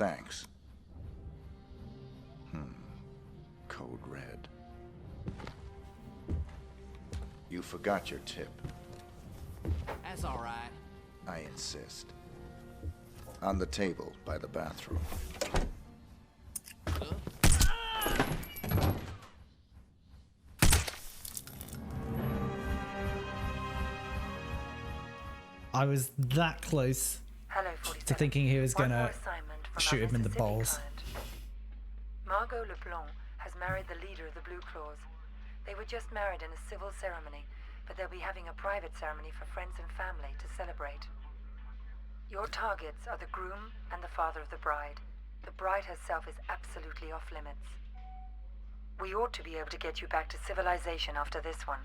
Thanks. Code red. You forgot your tip. That's all right. I insist. On the table by the bathroom. I was that close to thinking he was gonna shoot him in the balls. Margot LeBlanc has married the leader of the Blue Claws. They were just married in a civil ceremony, but they'll be having a private ceremony for friends and family to celebrate. Your targets are the groom and the father of the bride. The bride herself is absolutely off limits. We ought to be able to get you back to civilization after this one.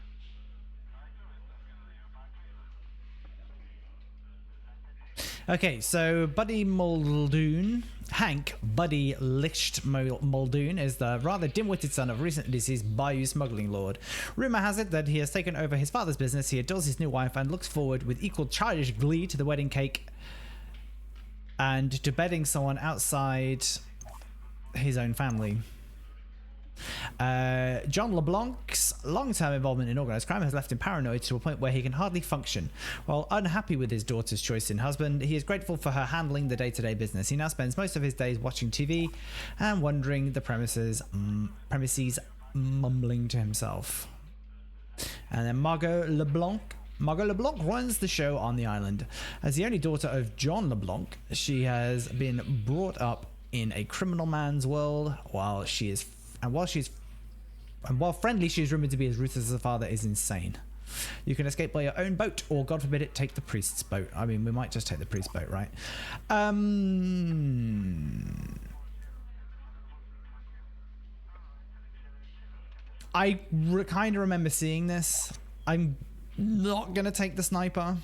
Okay, so Buddy Muldoon, Hank Buddy Licht Muldoon, is the rather dim-witted son of recently deceased Bayou smuggling lord. Rumor has it that he has taken over his father's business, he adores his new wife, and looks forward with equal childish glee to the wedding cake and to bedding someone outside his own family. John LeBlanc's long-term involvement in organized crime has left him paranoid to a point where he can hardly function. While unhappy with his daughter's choice in husband, he is grateful for her handling the day-to-day business. He now spends most of his days watching TV and wandering the premises, mumbling to himself. And then Margot LeBlanc runs the show on the island. As the only daughter of John LeBlanc, she has been brought up in a criminal man's world. While friendly, she is rumored to be as ruthless as her father is insane. You can escape by your own boat, or God forbid it, take the priest's boat. I mean, we might just take the priest's boat, right? I kind of remember seeing this. I'm not gonna take the sniper.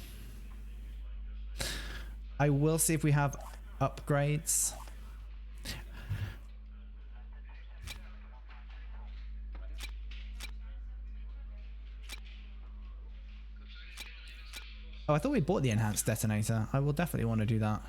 I will see if we have upgrades. Oh, I thought we bought the enhanced detonator. I will definitely want to do that.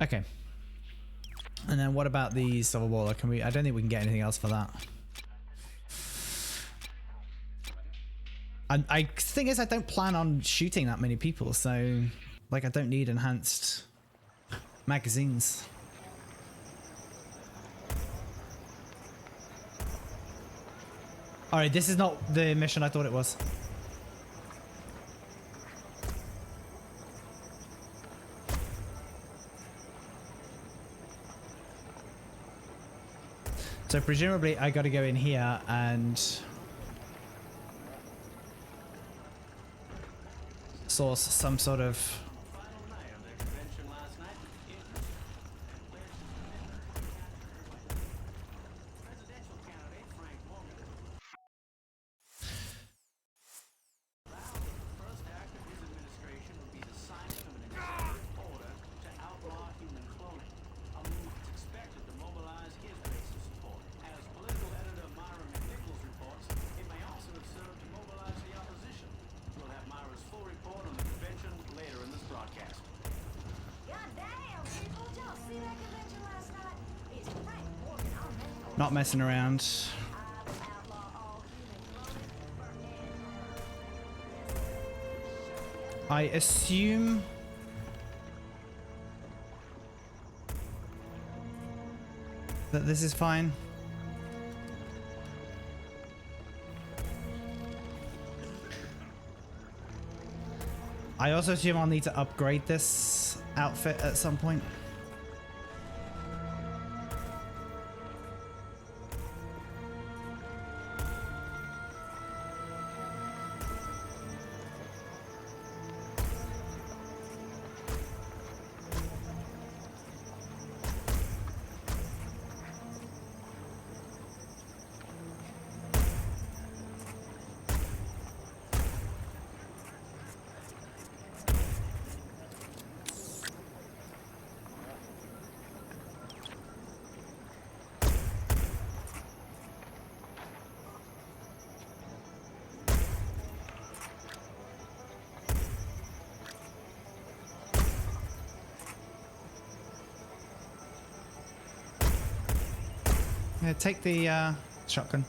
Okay. And then what about the silver baller? Can we? I don't think we can get anything else for that. And thing is, I don't plan on shooting that many people, so like I don't need enhanced magazines. All right, this is not the mission I thought it was. So presumably I got to go in here and source some sort of... Not messing around. I assume that this is fine. I also assume I'll need to upgrade this outfit at some point. Yeah, take the shotgun.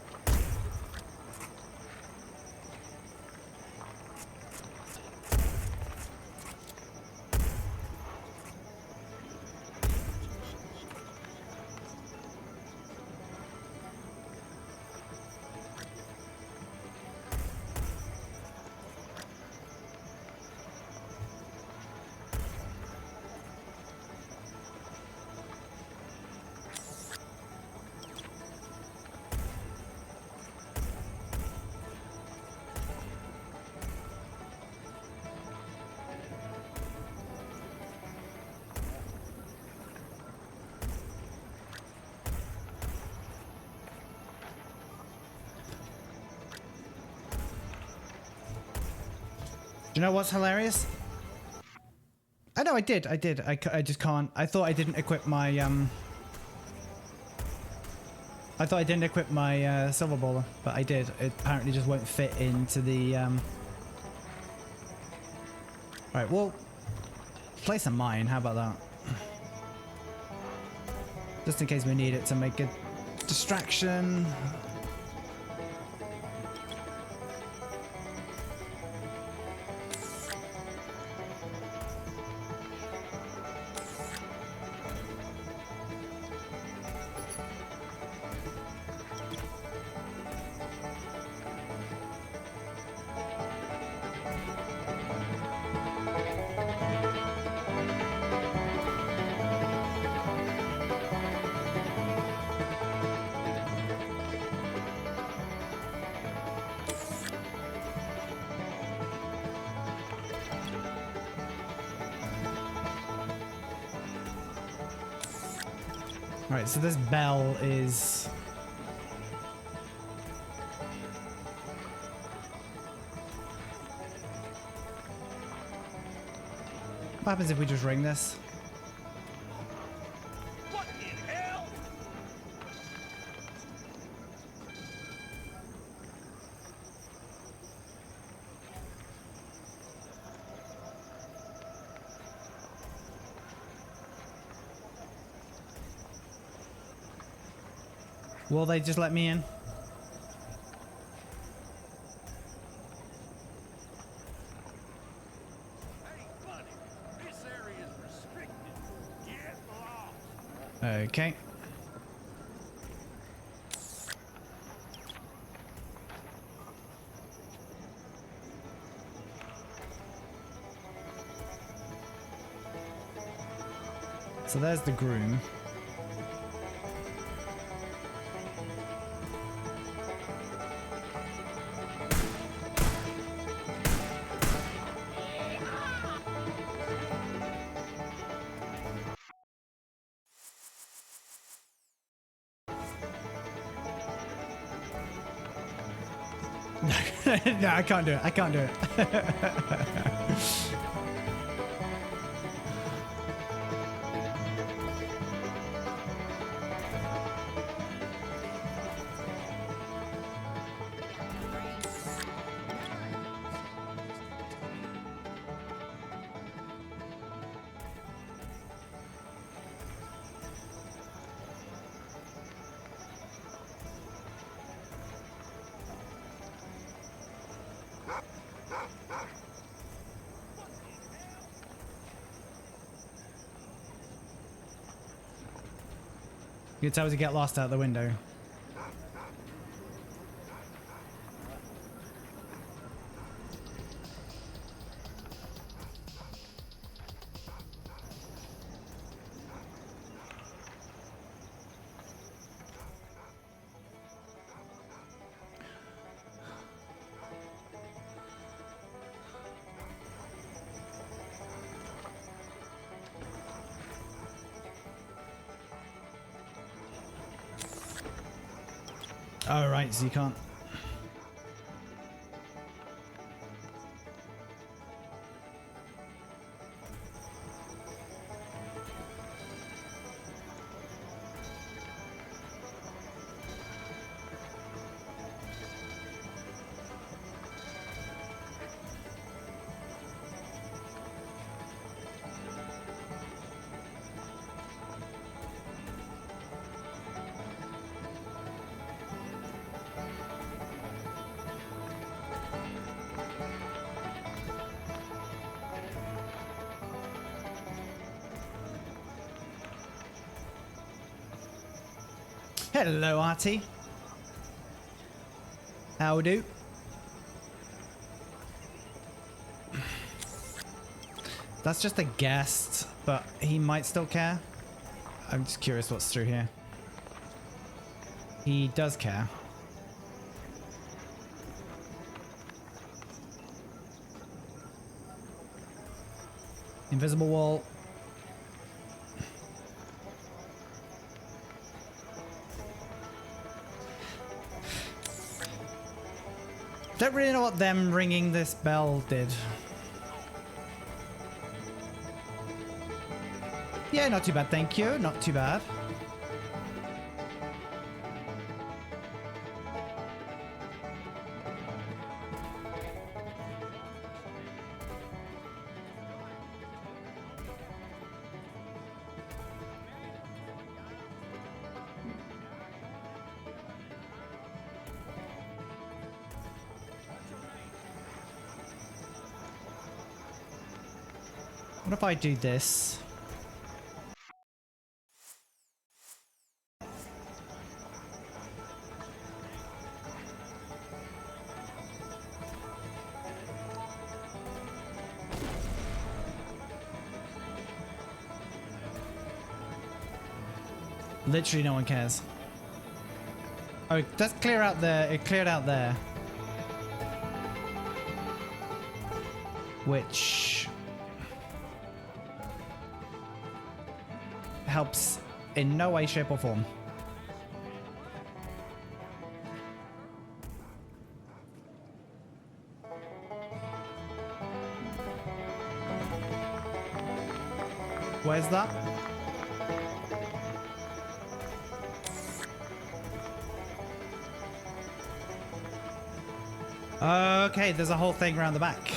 Do you know what's hilarious? I know I did. I just can't. I thought I didn't equip my I thought I didn't equip my silver baller, but I did. It apparently just won't fit into the Right, well, place a mine. How about that? Just in case we need it to make a distraction. Right, so this bell is... What happens if we just ring this? What in hell? Will they just let me in? Hey, buddy, this area is restricted. Get lost. Okay. So there's the groom. No, I can't do it. I can't do it. You can tell us to get lost out the window. Oh, right, so you can't. Hello, Artie. How do? That's just a guest, but he might still care. I'm just curious what's through here. He does care. Invisible wall. Don't really know what them ringing this bell did. Yeah, not too bad, thank you. Not too bad. What if I do this? Literally no one cares. Oh, that's clear out there. It cleared out there. Which helps in no way, shape or form. Where's that? Okay, there's a whole thing around the back.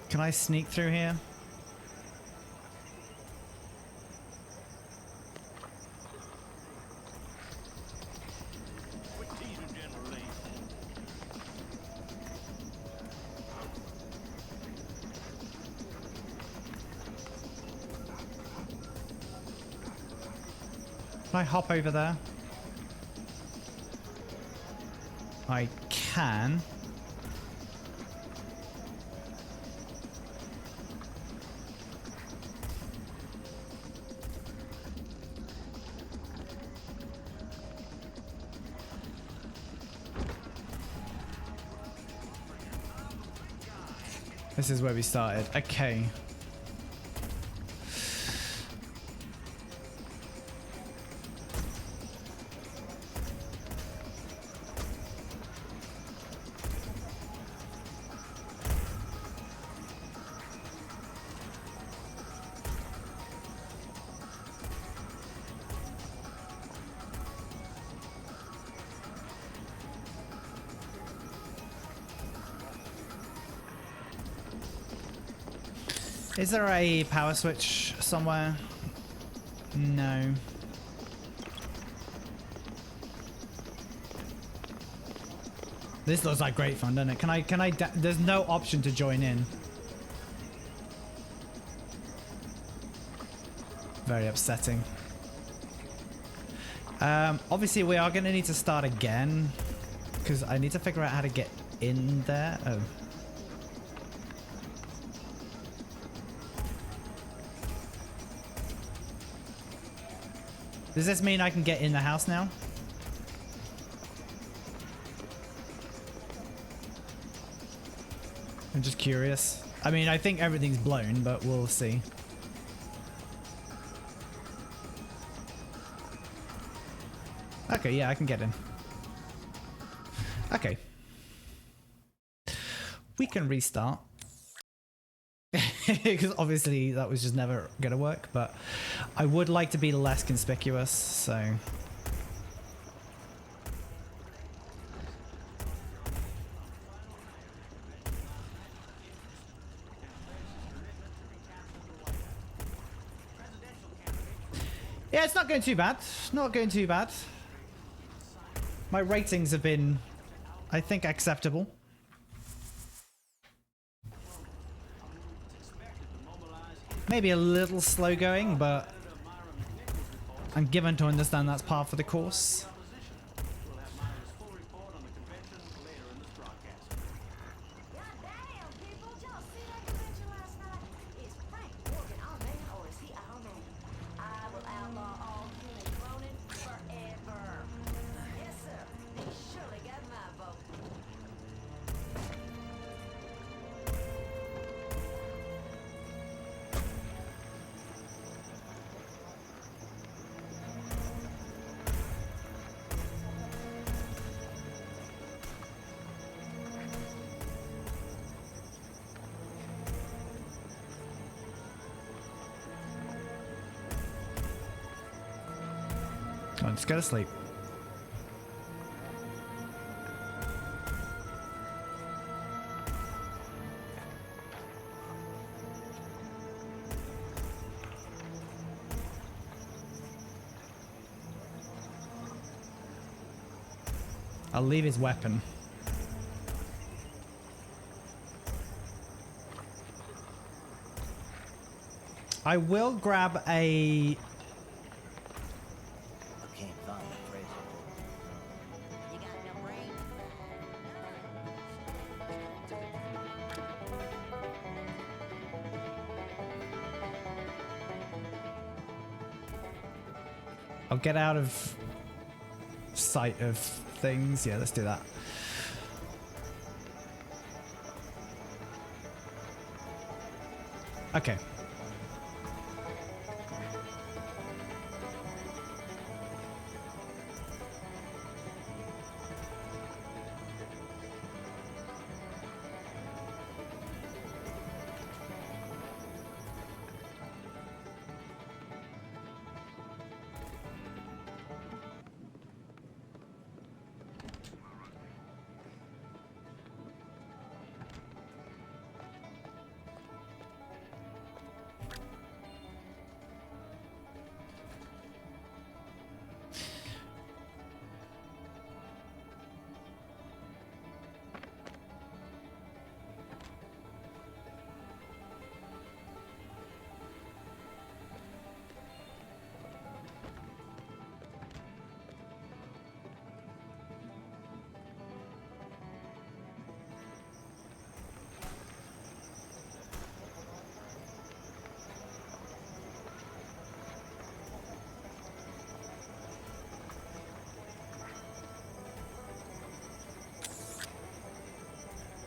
Can I sneak through here? Can I hop over there? I can. This is where we started. Okay. Is there a power switch somewhere? No. This looks like great fun, doesn't it? Can I, there's no option to join in. Very upsetting. Obviously we are going to need to start again because I need to figure out how to get in there. Oh. Does this mean I can get in the house now? I'm just curious. I mean, I think everything's blown, but we'll see. Okay, yeah, I can get in. Okay. We can restart. Because obviously that was just never gonna work, but I would like to be less conspicuous, so Yeah, it's not going too bad. Not going too bad. My ratings have been, I think, acceptable. Maybe a little slow going, but I'm given to understand that's par for the course. Come on, just go to sleep. I'll leave his weapon. I will grab a... I'll get out of sight of things. Yeah, let's do that. Okay.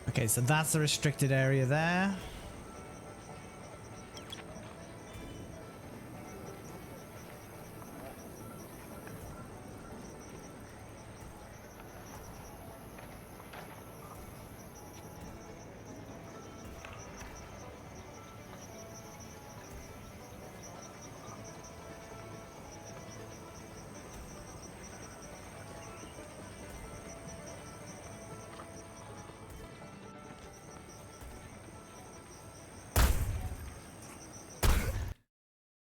Okay, so that's the restricted area there.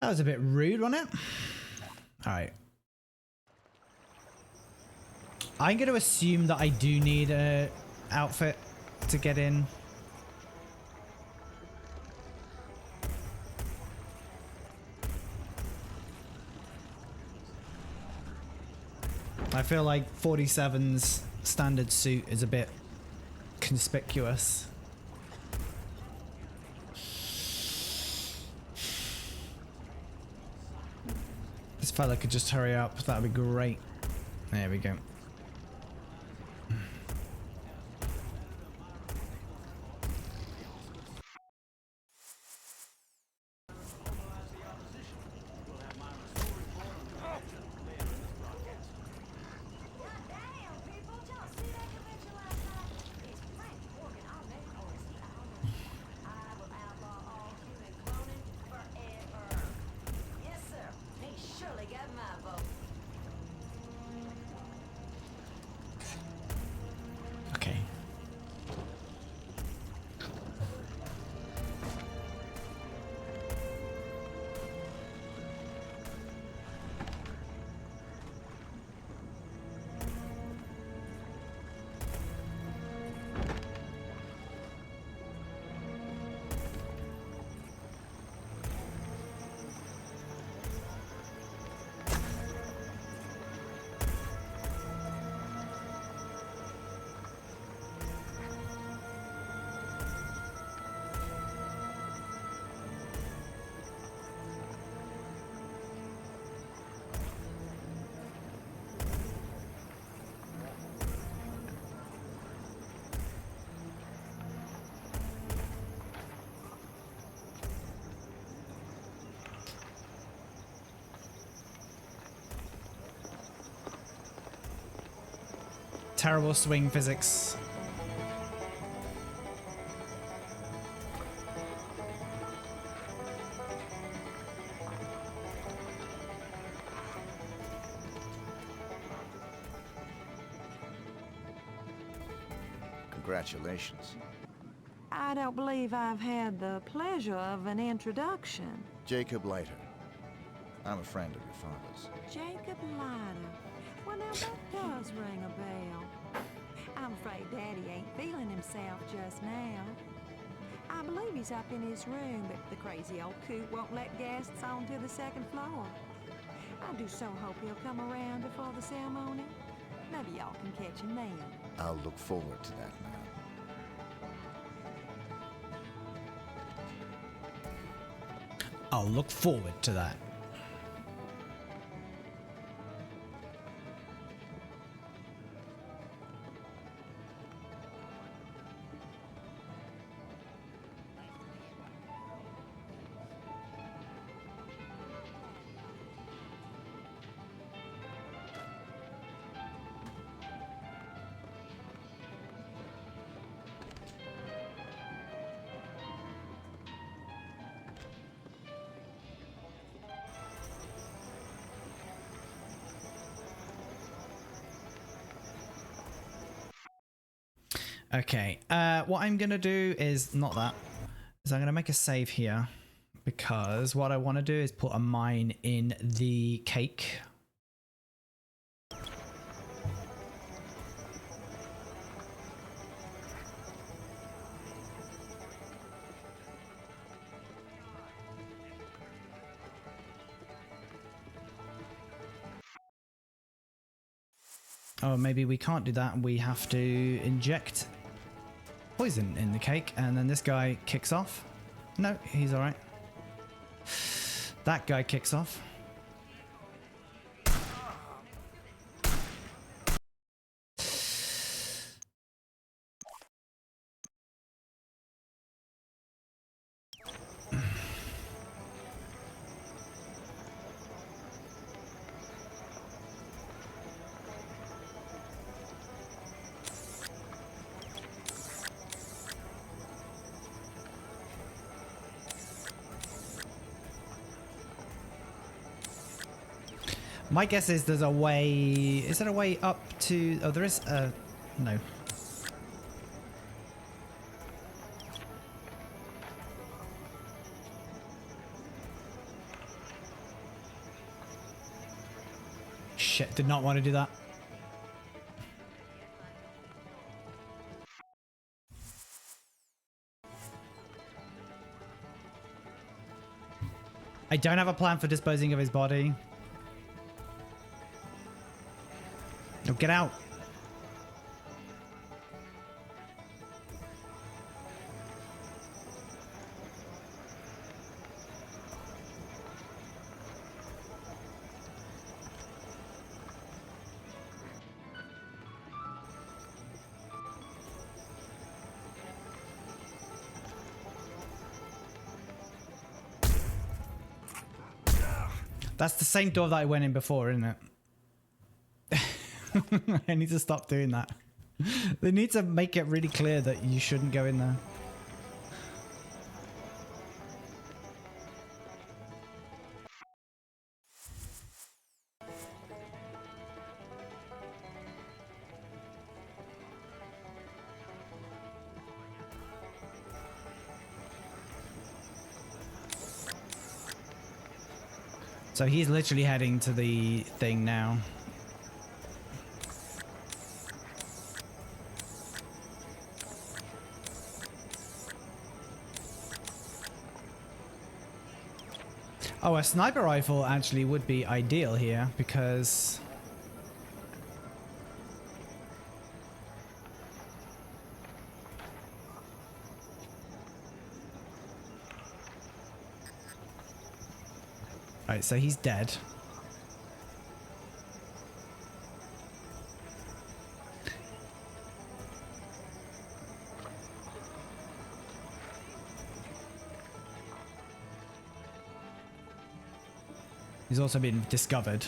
That was a bit rude, wasn't it? All right. I'm going to assume that I do need a outfit to get in. I feel like 47's standard suit is a bit conspicuous. This fella could just hurry up. That would be great. There we go. terrible swing physics. Congratulations. I don't believe I've had the pleasure of an introduction. Jacob Leiter. I'm a friend of your father's. Jacob Leiter. Well, now that does ring a bell. I'm afraid Daddy ain't feeling himself just now. I believe he's up in his room, but the crazy old coot won't let guests onto the second floor. I do so hope he'll come around before the ceremony. Maybe y'all can catch him then. I'll look forward to that, man. I'll look forward to that. Okay, what I'm gonna do is not that. Is I'm gonna make a save here because what I want to do is put a mine in the cake. Oh, maybe we can't do that. We have to inject poison in the cake, and then this guy kicks off. No, he's all right. That guy kicks off. My guess is there's a way... Is there a way up to... Oh, there is... no. Shit, did not want to do that. I don't have a plan for disposing of his body. No, get out. That's the same door that I went in before, isn't it? I need to stop doing that. They need to make it really clear that you shouldn't go in there. So he's literally heading to the thing now. Oh, a sniper rifle actually would be ideal here because... Right, so he's dead. He's also been discovered.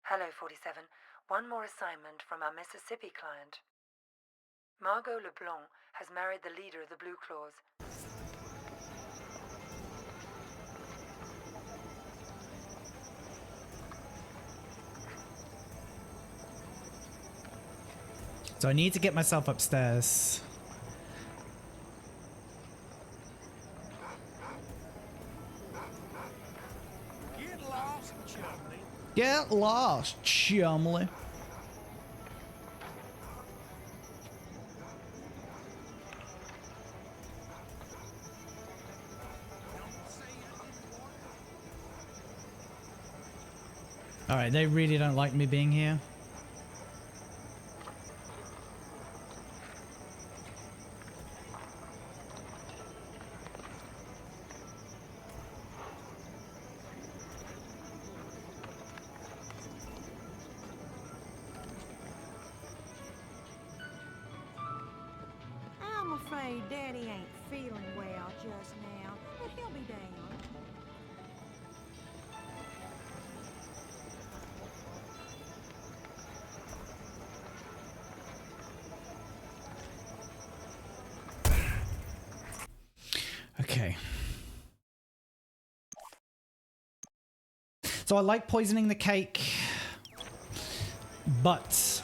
Hello, 47. One more more assignment from our Mississippi client. Margot LeBlanc has married the leader of the Blue Claws. So I need to get myself upstairs. Get lost, Chumley. Get lost, Chumley. Alright, they really don't like me being here. I'm afraid Daddy ain't feeling well just now, but he'll be down. Okay. So I like poisoning the cake, but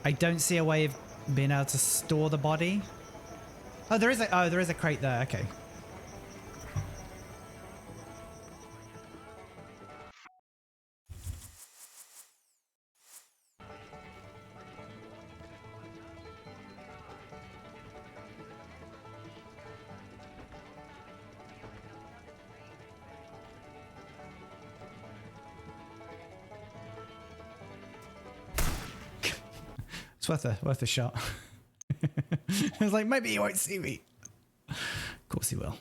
I don't see a way of being able to store the body. Oh, there is a crate there. Okay. It's worth a shot. I was like, maybe he won't see me. Of course he will.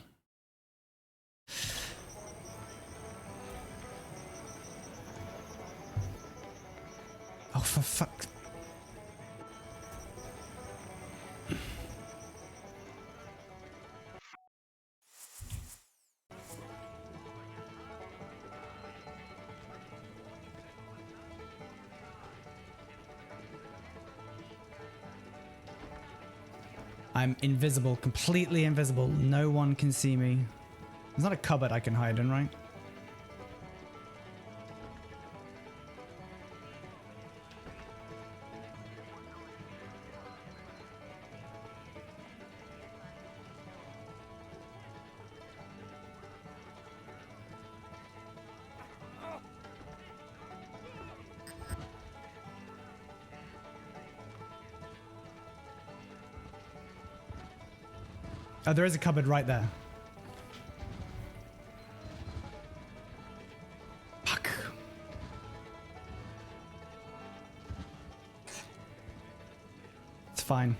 Oh, for fuck. I'm invisible, completely invisible. No one can see me. There's not a cupboard I can hide in, right? Oh, there is a cupboard right there. Fuck. It's fine.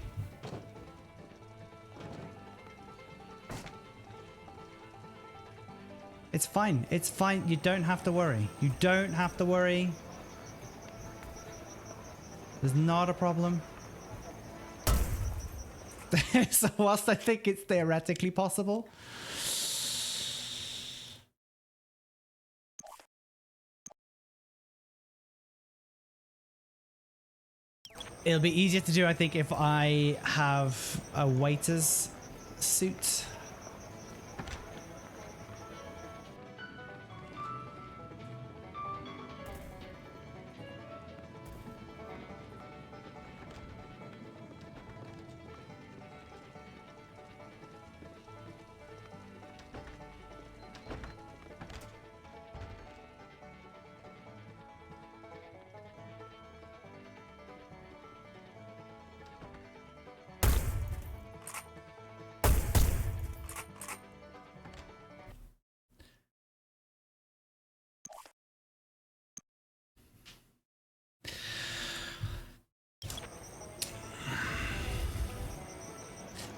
It's fine. It's fine. You don't have to worry. You don't have to worry. There's not a problem. So whilst I think it's theoretically possible, it'll be easier to do, I think, if I have a waiter's suit.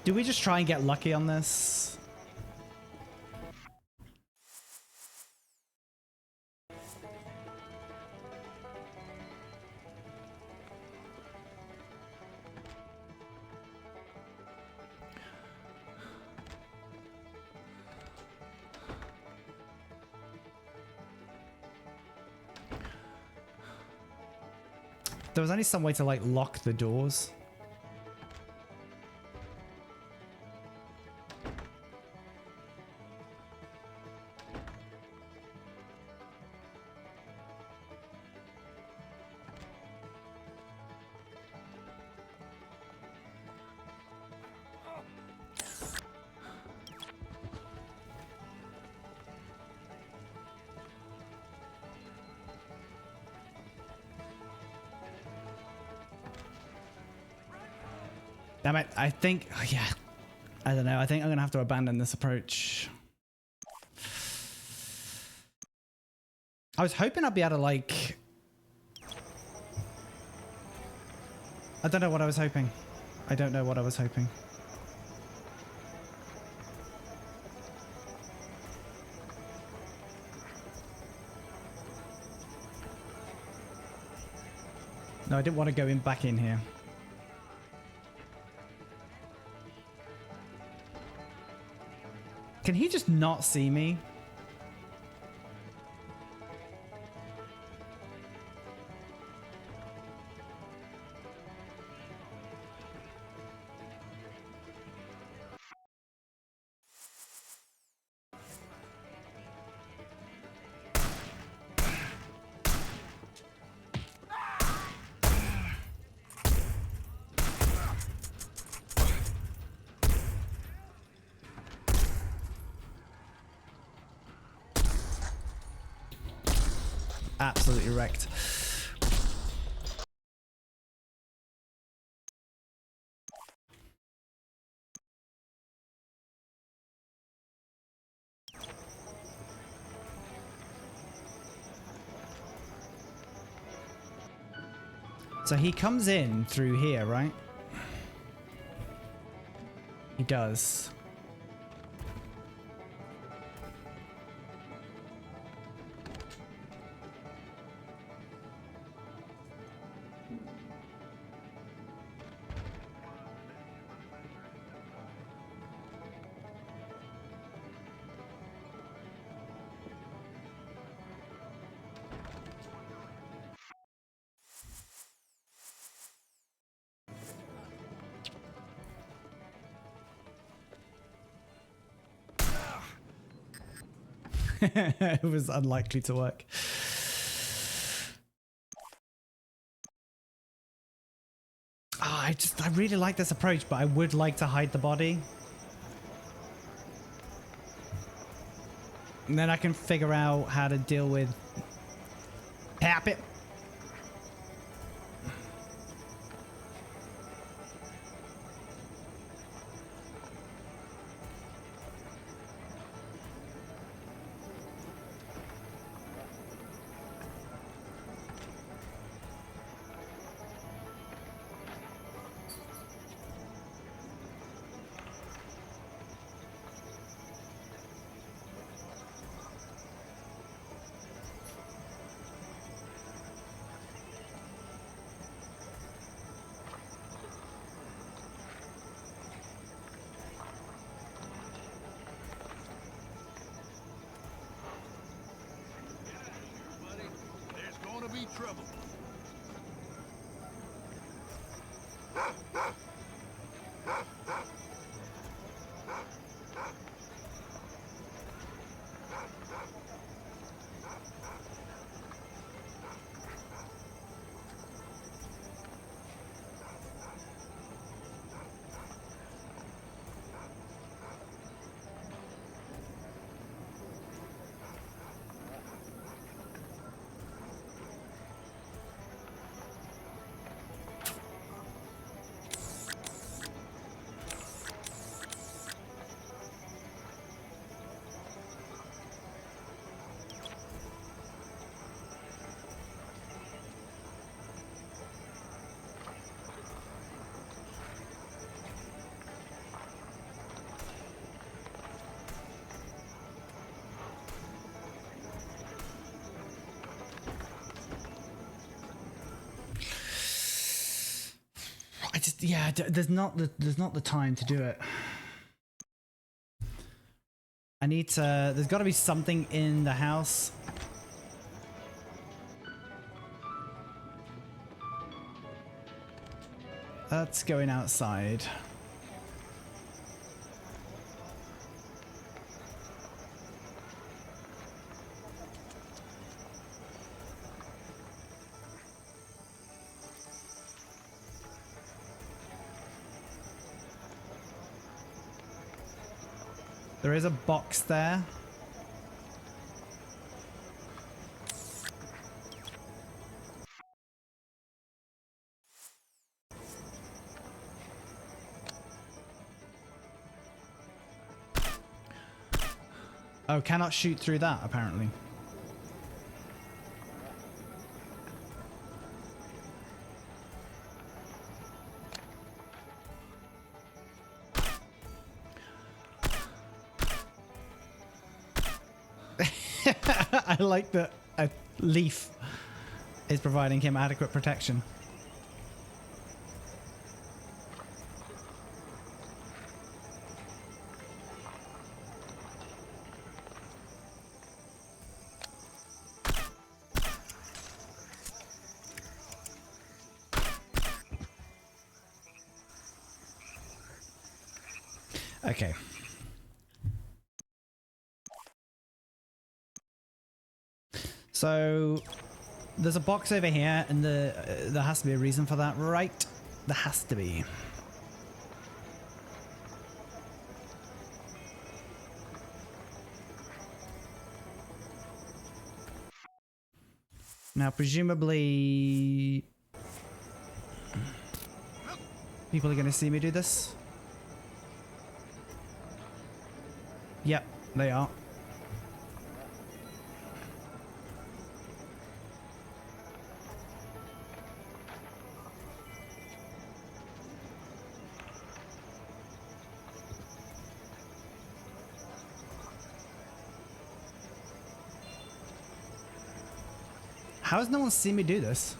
Do we just try and get lucky on this? There was only some way to like lock the doors. Damn it, I think, oh yeah, I don't know, I think I'm gonna have to abandon this approach. I was hoping I'd be able to like, I don't know what I was hoping. I don't know what I was hoping. No, I didn't want to go back in here. Can he just not see me? Absolutely wrecked. So he comes in through here, right? He does. It was unlikely to work. Oh, I really like this approach, but I would like to hide the body. And then I can figure out how to deal with tap it. Be trouble. Yeah, there's not the time to do it. I need to. There's got to be something in the house. That's going outside. There is a box there. Oh, cannot shoot through that, apparently. I like that a leaf is providing him adequate protection. Okay. So there's a box over here, and there has to be a reason for that, right? There has to be. Now, presumably, people are going to see me do this. Yep, they are. How has no one seen me do this?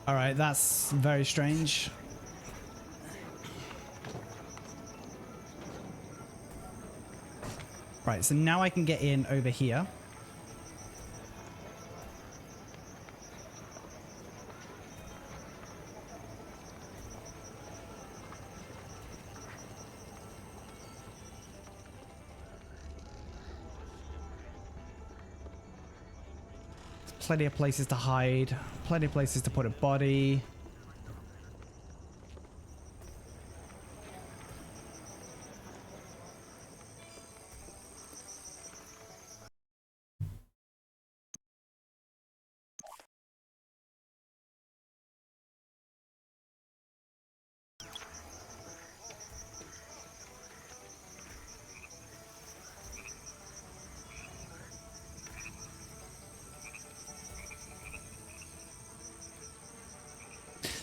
Alright, that's very strange. Right, so now I can get in over here. Plenty of places to hide, plenty of places to put a body.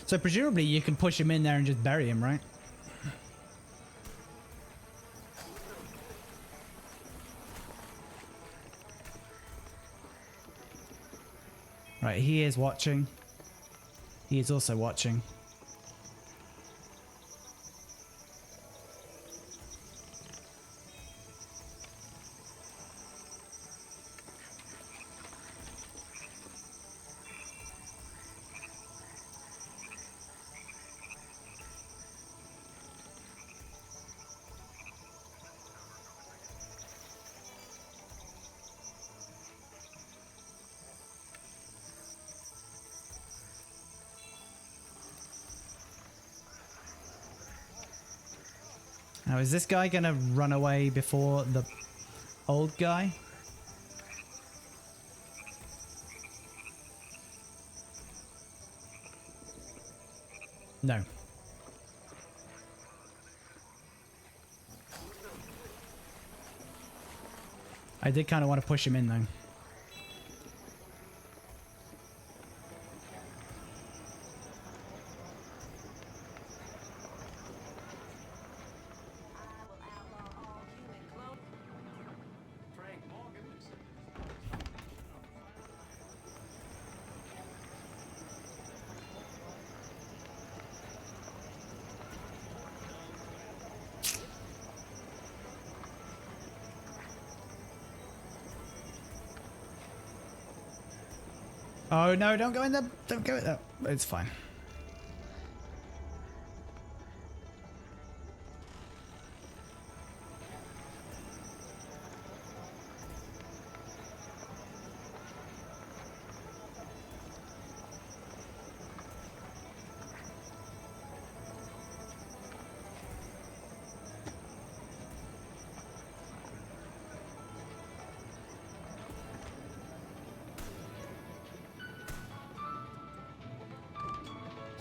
So presumably you can push him in there and just bury him, right? Right, he is watching. He is also watching. Now, is this guy gonna run away before the old guy? No. I did kind of want to push him in, though. Oh no, don't go in there. Don't go in there. It's fine.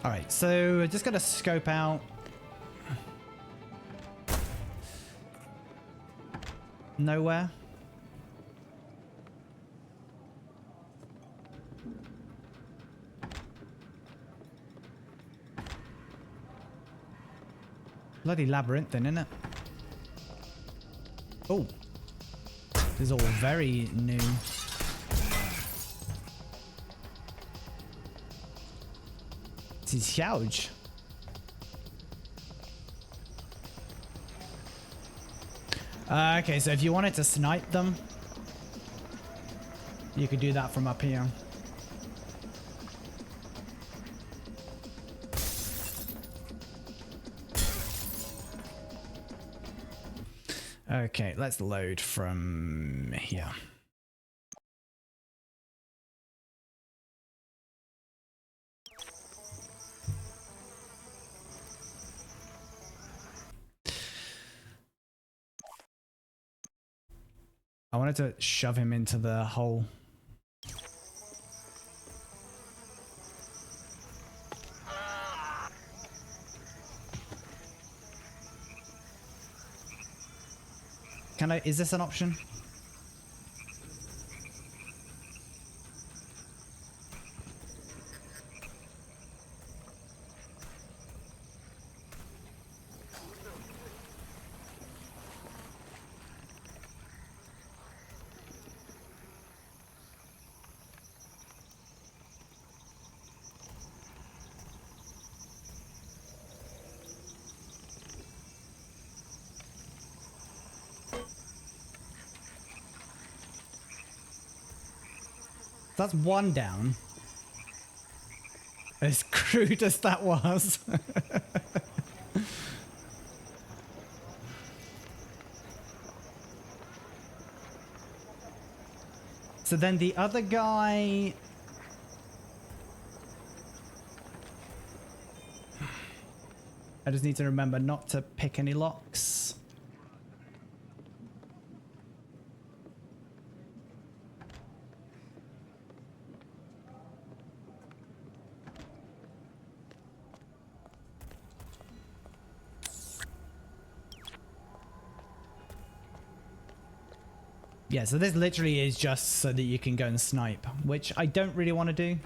Alright, so we're just gonna scope out. Nowhere. Bloody labyrinth then, isn't it? Oh. This is all very new. This is huge. Okay, so if you wanted to snipe them, you could do that from up here. Okay, let's load from here. I wanted to shove him into the hole. Can I, is this an option? That's one down. As crude as that was. So then the other guy... I just need to remember not to pick any locks. Yeah, so this literally is just so that you can go and snipe, which I don't really want to do.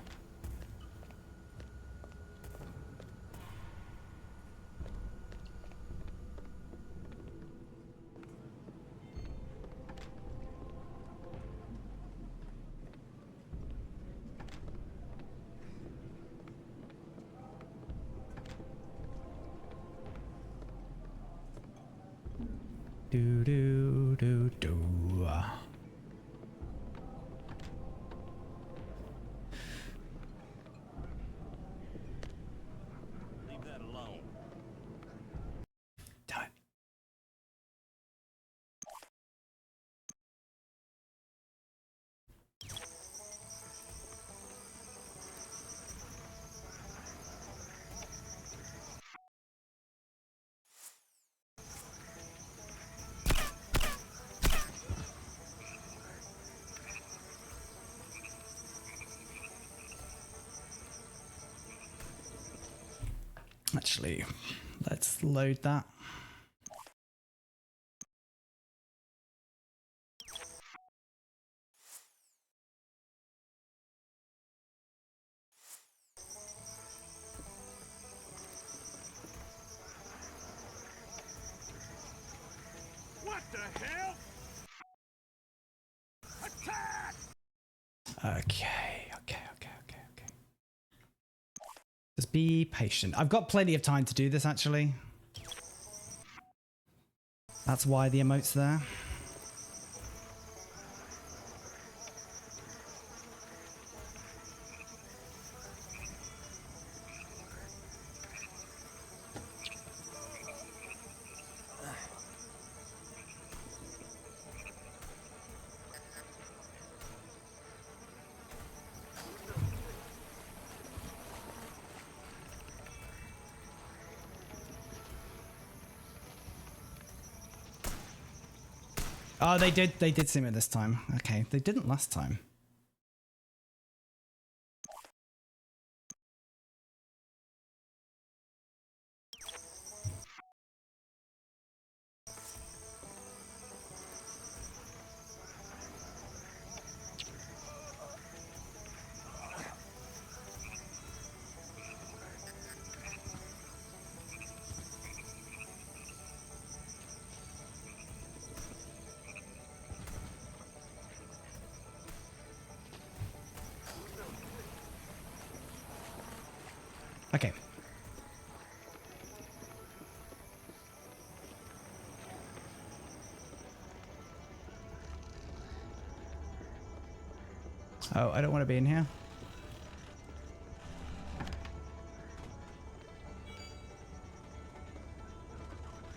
Do do do do. Leave that alone. Damn it. Actually, let's load that. What the hell? Attack! Okay. Just be patient. I've got plenty of time to do this, actually. That's why the emote's there. Oh, they did see me this time. Okay, they didn't last time. Okay. Oh, I don't want to be in here.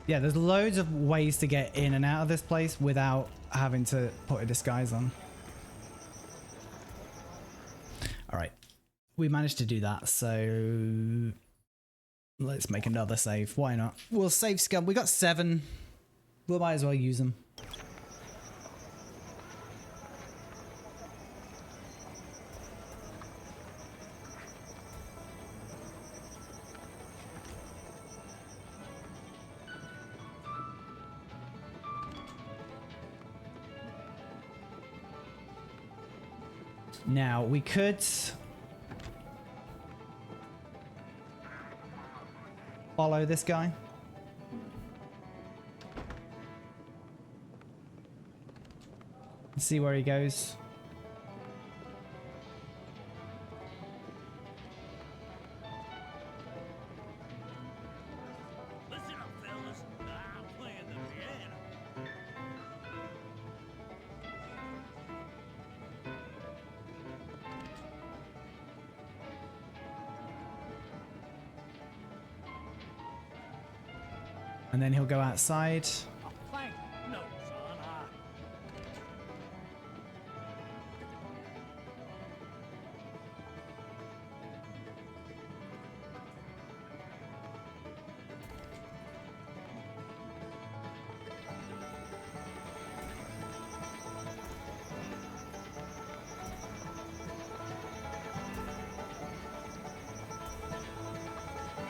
Yeah, there's loads of ways to get in and out of this place without having to put a disguise on. All right. We managed to do that, so let's make another save. Why not? We'll save scum. We got 7. We might as well use them. Now, we could follow this guy. See where he goes. Listen up, fellas. I'm playing the piano. And then he'll go outside. Oh, thank no, son.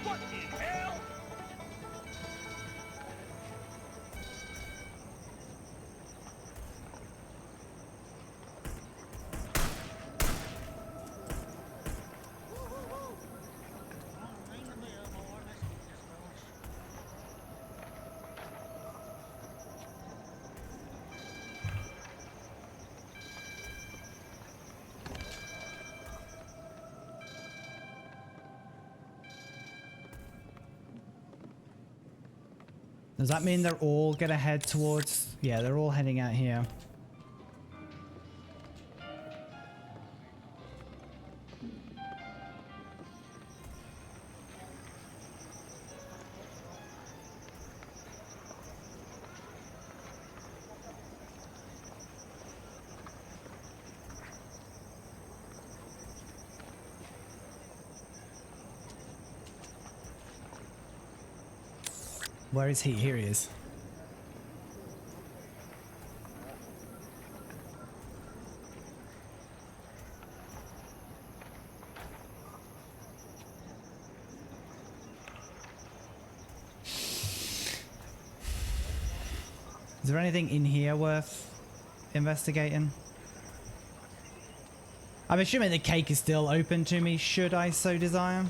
What in hell? Does that mean they're all gonna head towards... Yeah, they're all heading out here. Where is he? Here he is. Is there anything in here worth investigating? I'm assuming the cake is still open to me, should I so desire.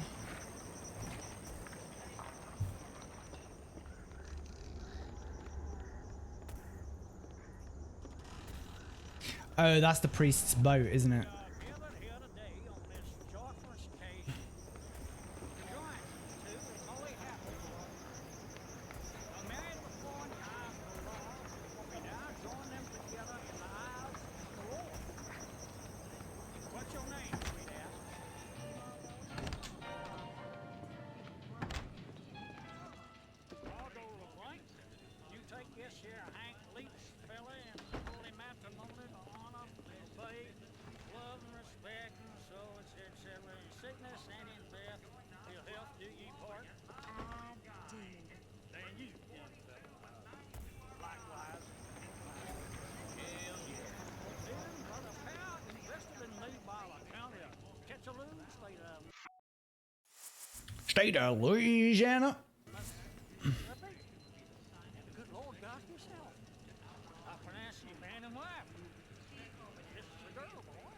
Oh, that's the priest's boat, isn't it? Gathered here today on this joyful occasion to join two holy happy ones. Married before in eyes of the law, we now join them together in the eyes of the Lord. What's your name, sweetheart? I'll go to blank. You take this here Hank Leach fella and holy matrimony to honor, faith, love, State of Louisiana. And the good Lord got yourself. I pronounce you man and wife. This is a girl, boy.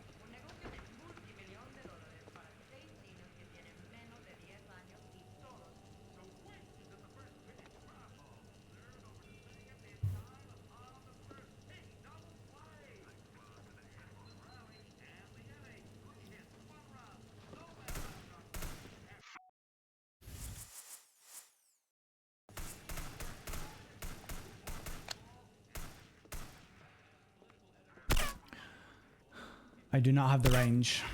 I do not have the range.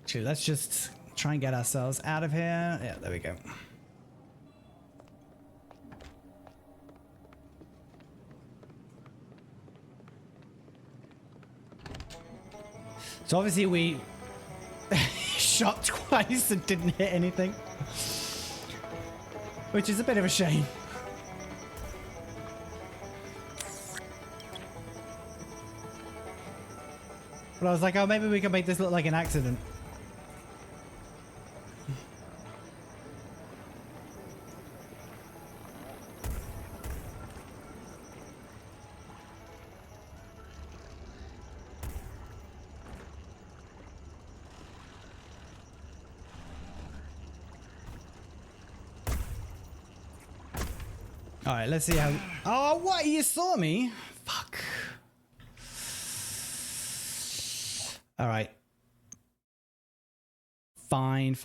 Actually, let's just try and get ourselves out of here. Yeah, there we go. So obviously we shot twice and didn't hit anything, which is a bit of a shame. But I was like, oh, maybe we can make this look like an accident. All right, let's see how. Oh, what? You saw me? Fuck. All right. Fine.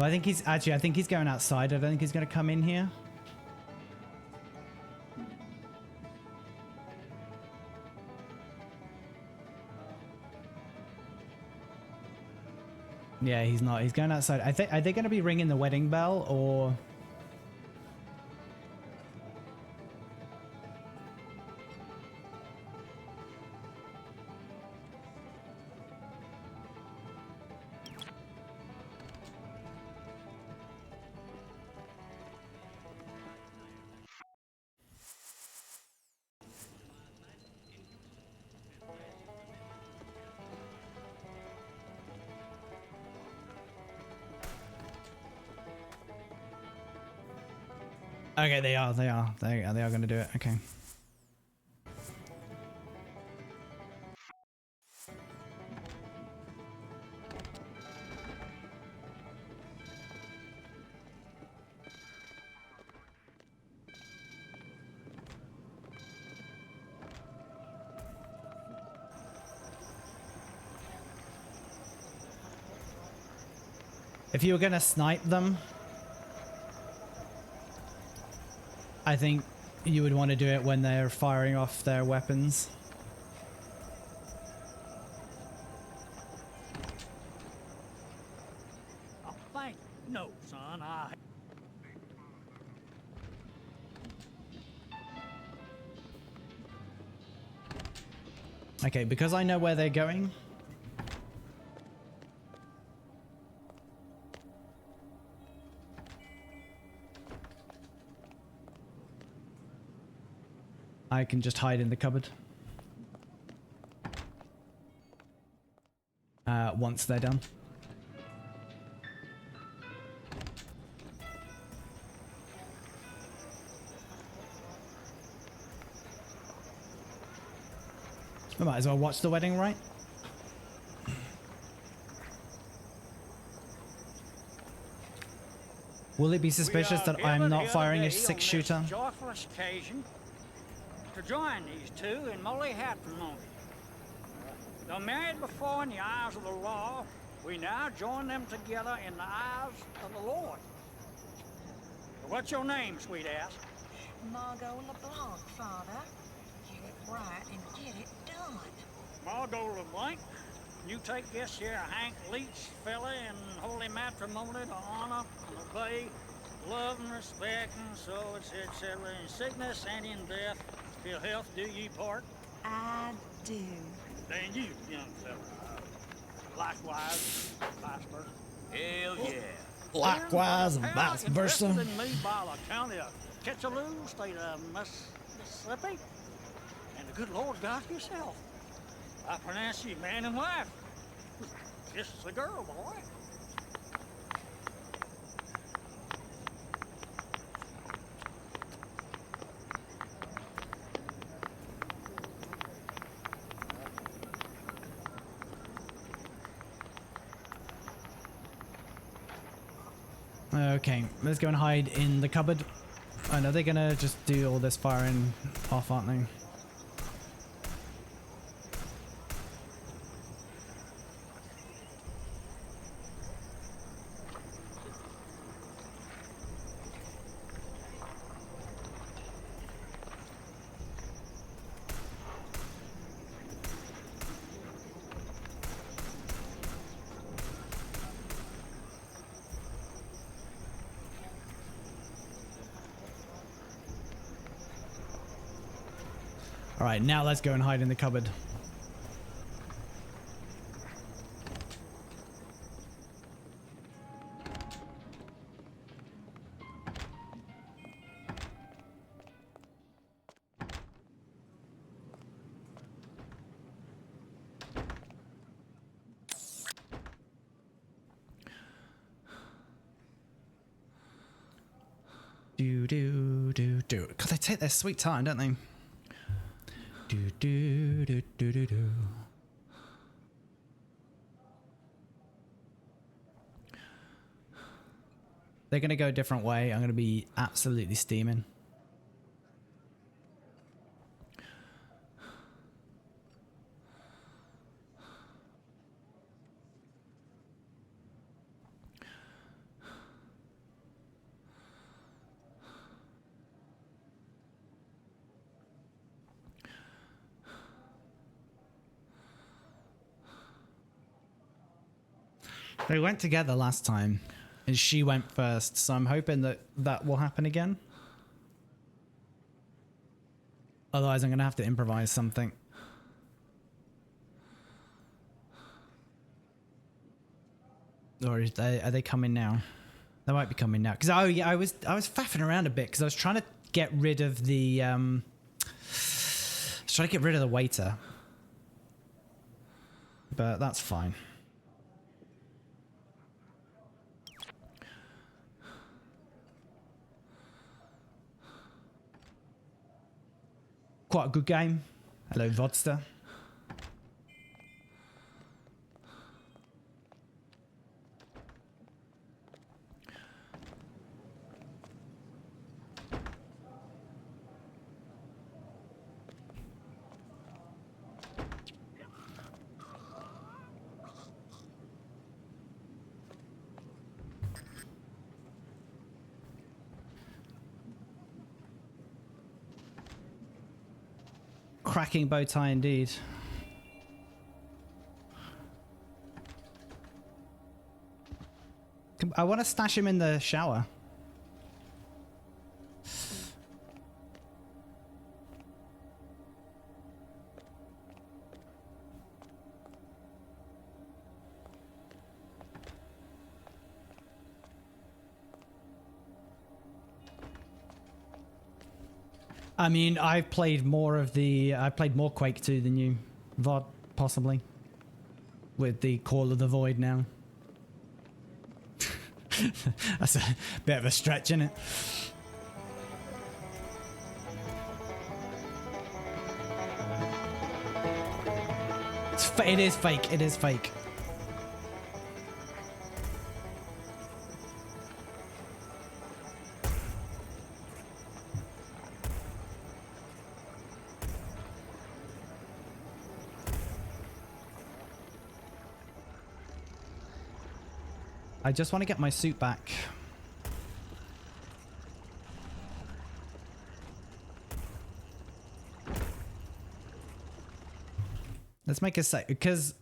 So I think he's actually, I think he's going outside. I don't think he's going to come in here. Yeah, he's not. He's going outside. I think, are they going to be ringing the wedding bell or? Okay, they are going to do it. Okay. If you were going to snipe them, I think you would want to do it when they're firing off their weapons. Oh, thank you. No, son, Okay, because I know where they're going. I can just hide in the cupboard. Once they're done. We might as well watch the wedding, right? Will it be suspicious that I'm not firing a 6-shooter? Joyfulest occasion to join these two in Molly Hatrimony. Though married before in the eyes of the law, we now join them together in the eyes of the Lord. What's your name, sweet ass? Margot LeBlanc, Father. Get it right and get it done. Margot LeBlanc, you take this here Hank Leach fella in holy matrimony to honor and obey, love and respect, and so etc. In sickness and in death, till health do ye part. I do. Then you, young fella, likewise, vice versa. Hell yeah. Likewise, and vice versa. Invested in me by the county of Ketchaloo, state of Mississippi, and the good Lord God yourself. I pronounce you man and wife. Kiss the girl, boy. Okay, let's go and hide in the cupboard. I know they're gonna just do all this firing off, aren't they? All right, now let's go and hide in the cupboard. Do. God, they take their sweet time, don't they? Do. They're gonna go a different way. I'm gonna be absolutely steaming. They went together last time, and she went first, so I'm hoping that that will happen again. Otherwise, I'm going to have to improvise something. Or are they coming now? They might be coming now. Because oh yeah, I was faffing around a bit because I was trying to get rid of the waiter, but that's fine. Quite a good game. Hello, Vodster. Cracking bow tie indeed. I want to stash him in the shower. I mean, I played more Quake 2 than you, VOD, possibly. With the Call of the Void now. That's a bit of a stretch, isn't it? It is fake, it is fake. I just want to get my suit back. Let's make a sec, because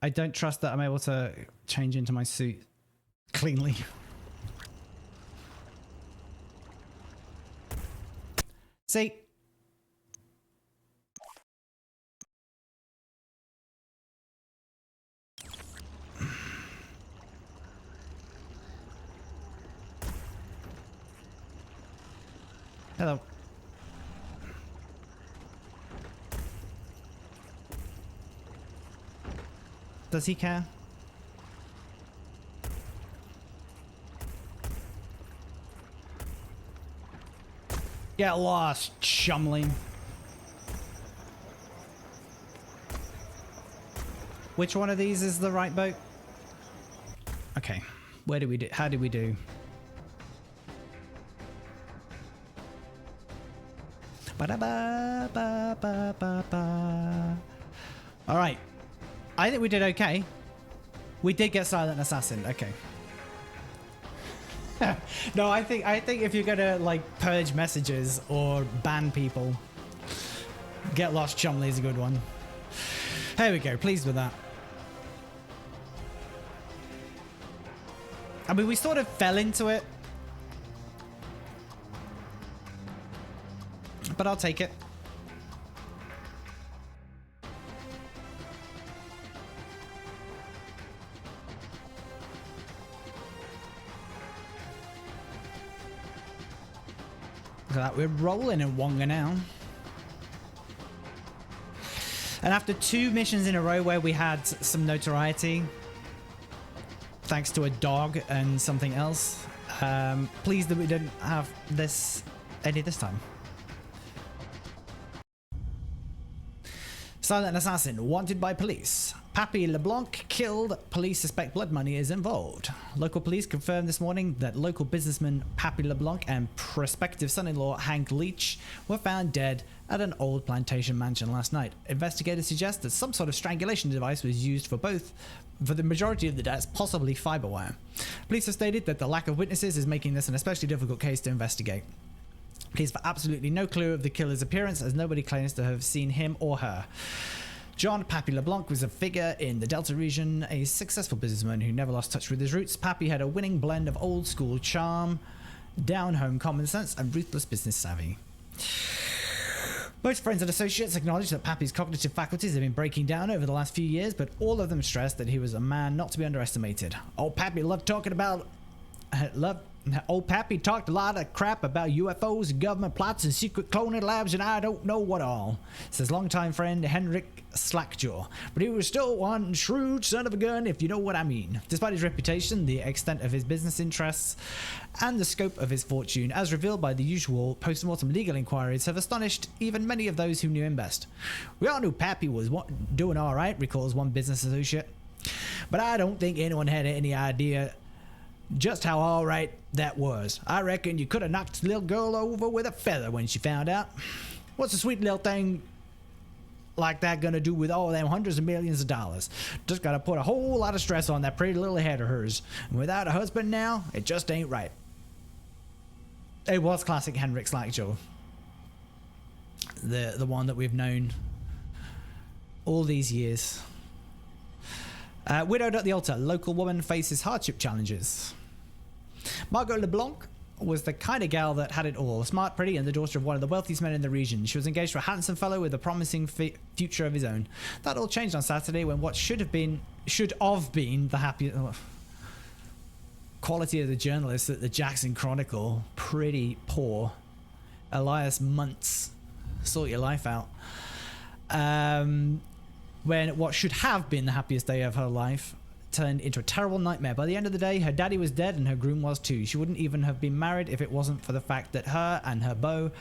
I don't trust that I'm able to change into my suit cleanly. See? Hello. Does he care? Get lost, chumling. Which one of these is the right boat? Okay. Where do we do? How do we do? All right, I think we did okay. We did get Silent Assassin. Okay. No, I think if you're gonna like purge messages or ban people, Get Lost Chumley is a good one. There we go. Pleased with that. I mean, we sort of fell into it. But I'll take it. Look at that, we're rolling in Wonga now. And after 2 missions in a row where we had some notoriety, thanks to a dog and something else, pleased that we didn't have any this time. Silent Assassin, wanted by police. Pappy LeBlanc killed. Police suspect blood money is involved. Local police confirmed this morning that local businessman Pappy LeBlanc and prospective son-in-law Hank Leach were found dead at an old plantation mansion last night. Investigators suggest that some sort of strangulation device was used for the majority of the deaths, possibly fibre wire. Police have stated that the lack of witnesses is making this an especially difficult case to investigate. Police have absolutely no clue of the killer's appearance, as nobody claims to have seen him or her. John Pappy LeBlanc was a figure in the Delta region, a successful businessman who never lost touch with his roots. Pappy had a winning blend of old school charm, down-home common sense, and ruthless business savvy. Most friends and associates acknowledged that Pappy's cognitive faculties have been breaking down over the last few years, but all of them stressed that he was a man not to be underestimated. Old Pappy Old Pappy talked a lot of crap about UFOs and government plots and secret cloning labs and I don't know what all, says longtime friend Henrik Slackjaw. But he was still one shrewd son of a gun, if you know what I mean. Despite his reputation, the extent of his business interests, and the scope of his fortune, as revealed by the usual post-mortem legal inquiries, have astonished even many of those who knew him best. We all knew Pappy was doing all right, recalls one business associate. But I don't think anyone had any idea just how all right that was. I reckon you could have knocked the little girl over with a feather when she found out. What's a sweet little thing like that gonna do with all them hundreds of millions of dollars? Just gotta put a whole lot of stress on that pretty little head of hers. And without a husband now, it just ain't right. It was classic Henrik Slackjaw. The one that we've known all these years. Widowed at the altar, local woman faces hardship challenges. Margot LeBlanc was the kind of gal that had it all. Smart, pretty, and the daughter of one of the wealthiest men in the region. She was engaged to a handsome fellow with a promising future of his own. That all changed on Saturday when what should have been the happiest... quality of the journalist at the Jackson Chronicle, pretty poor. Elias Muntz, sort your life out. When what should have been the happiest day of her life turned into a terrible nightmare. By the end of the day, her daddy was dead and her groom was too. She wouldn't even have been married if it wasn't for the fact that her and her beau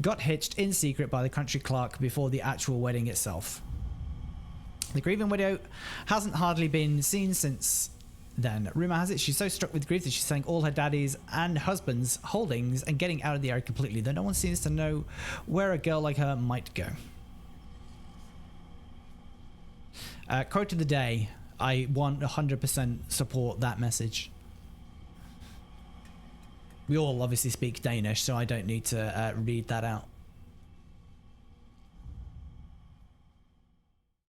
got hitched in secret by the country clerk before the actual wedding itself. The grieving widow hasn't hardly been seen since then. Rumour has it she's so struck with grief that she's selling all her daddy's and husband's holdings and getting out of the area completely, though no one seems to know where a girl like her might go. Quote of the day. I 100% support that message. We all obviously speak Danish, so I don't need to read that out.